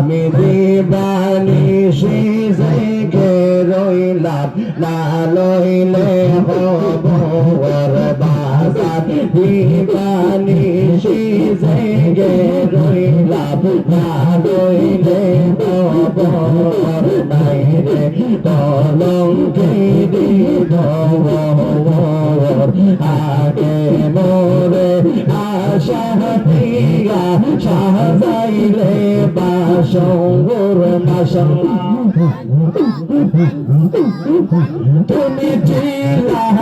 আমি দিবানিশি জেগে রইলাম না লইলে হব বাজার দিবানিশি জেগে রইলাম না লইলে হব নাই রে কলঙ্কিনী ভোর আগে মোরে আশা দিয়া সাজাইলে বাসর মাশাআল্লাহ তুমি ছিলাম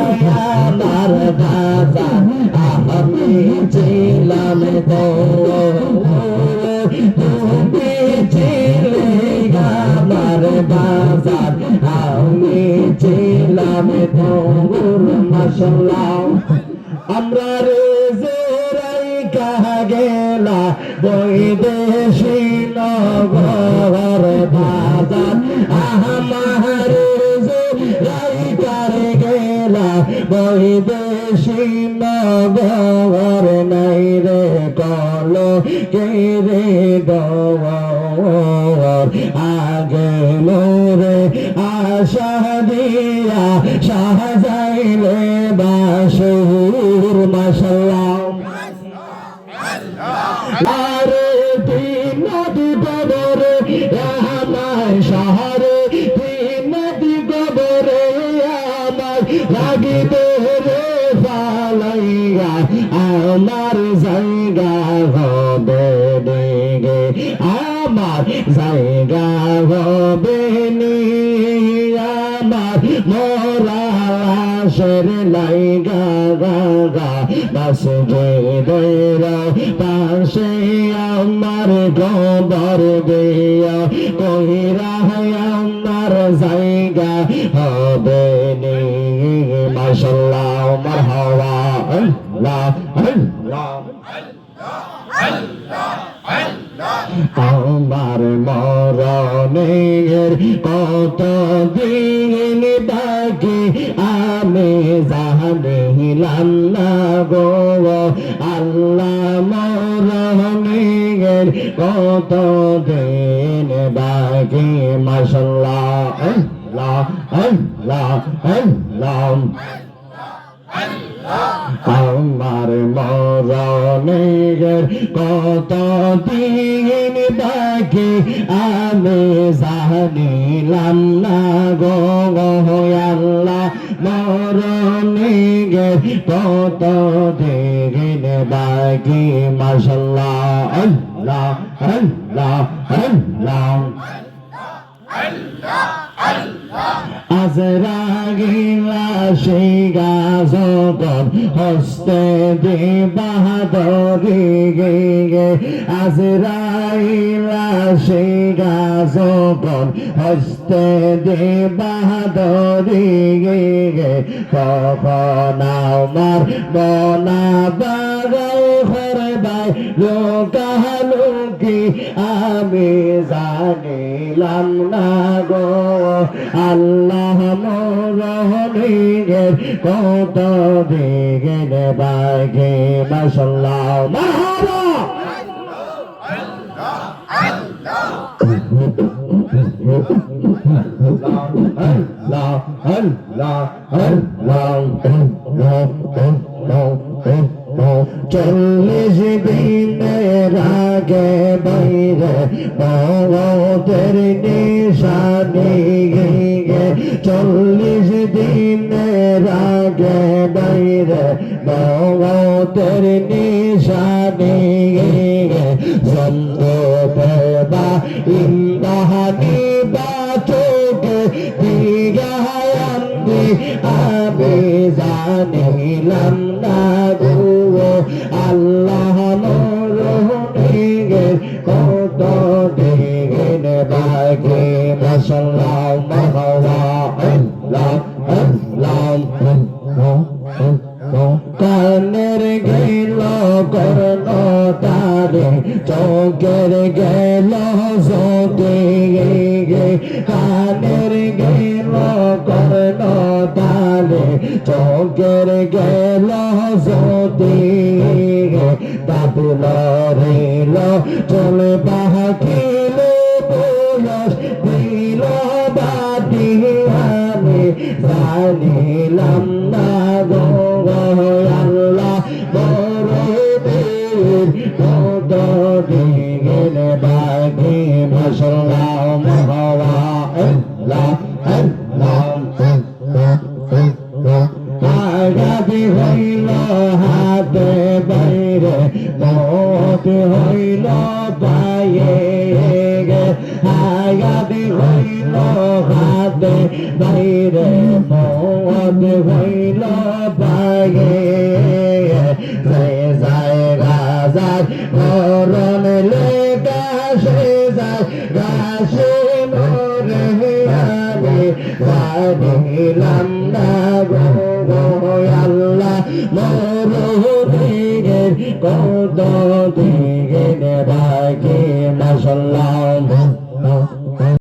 আমার বাজার আমি ছিলাম তো তুমি ছিলে আমার বাজার আমি ছিলাম তোর মাশাআল্লাহ আমরা রেজেরাই কাহা গেলা বৈদেশি নগর বাজার আমার রেজেরাই কারে গেলা বৈদেশি নগর নাই রে কল কে রে গওয়ার আগে মোরে আশা দিয়া সাজাইলে বাসুর মাশাআল্লাহ আরে তিন নদী গবরে আমার শহরে তিন নদী গবরে আমার লাগিবে রে ফালাইয়া আমার জায়গা হবে গে আমার জায়গা হবে নি আমার মোরা লাশের লাইগা গা বাস যে দৈরা পাশে আমার গোবর দিয়া কইরা আমার জায়গা হবে নি মাশাআল্লাহ মারহাবা আল্লাহ আল্লাহ আমার মরণের কত দিন বাকি আমি জানিলাম না গো আল্লাহ মরণের কত দিন বাকি মাশাআল্লাহ আল্লাহ আল্লাহ আল্লাহ আমার মরণের কত দিন বাকি আমি জানিলাম না গো আল্লাহ মরণের কত দিন বাকি মাশাআল্লাহ আল্লাহ আল্লাহ আল্লাহ আজরাগিলা সেই গাজগন হস্তে দে বাহাদরি গে গে আজরাইলা সেই গাজগন হস্তে দে বাহাদরি গে গে তখন আমার মনা বাগাই হরে বাই লোকালুকি আমি জানিলাম না গো আল্লাহ মরণের কত দিন বাকি মাশাআল্লাহ মারহাবা আল্লাহ আল্লাহ আল্লাহ চল্লিশ দিনের আগে বাইরে মওতের নিশানি গে 40 দিনের আগে বাইরে মওতের নিশানি গে জন্দে বা ইন্দাহানি বা চোখে দিগায়ান্দি আমি জানিলাম না গো আল্লাহ মরণের কত দিন বাকি মাশাআল্লাহ মারহাবা আল্লাহ আল্লাহ কানের গেল কর্ণ তারে চোখের গেল জোতে গে কানের গেল কর্ণ তারে চোখের গেল জোতে গে তাবল রেল চলে বাহাকিল বাকি মাশাল্লাহ মাওয়া আল্লাহ আল্লাহ আগাবি হইল হাতে বাইরে মত হইল পায়ে গে আগাবি হইল হাতে বাইরে মত হইল পায়ে যায় রাজার মরণ লেখা সে যায় গাছে মরে আমি জানিলাম না গো আল্লাহ মরুদের কত দিন বাকি মাশাল্লাহ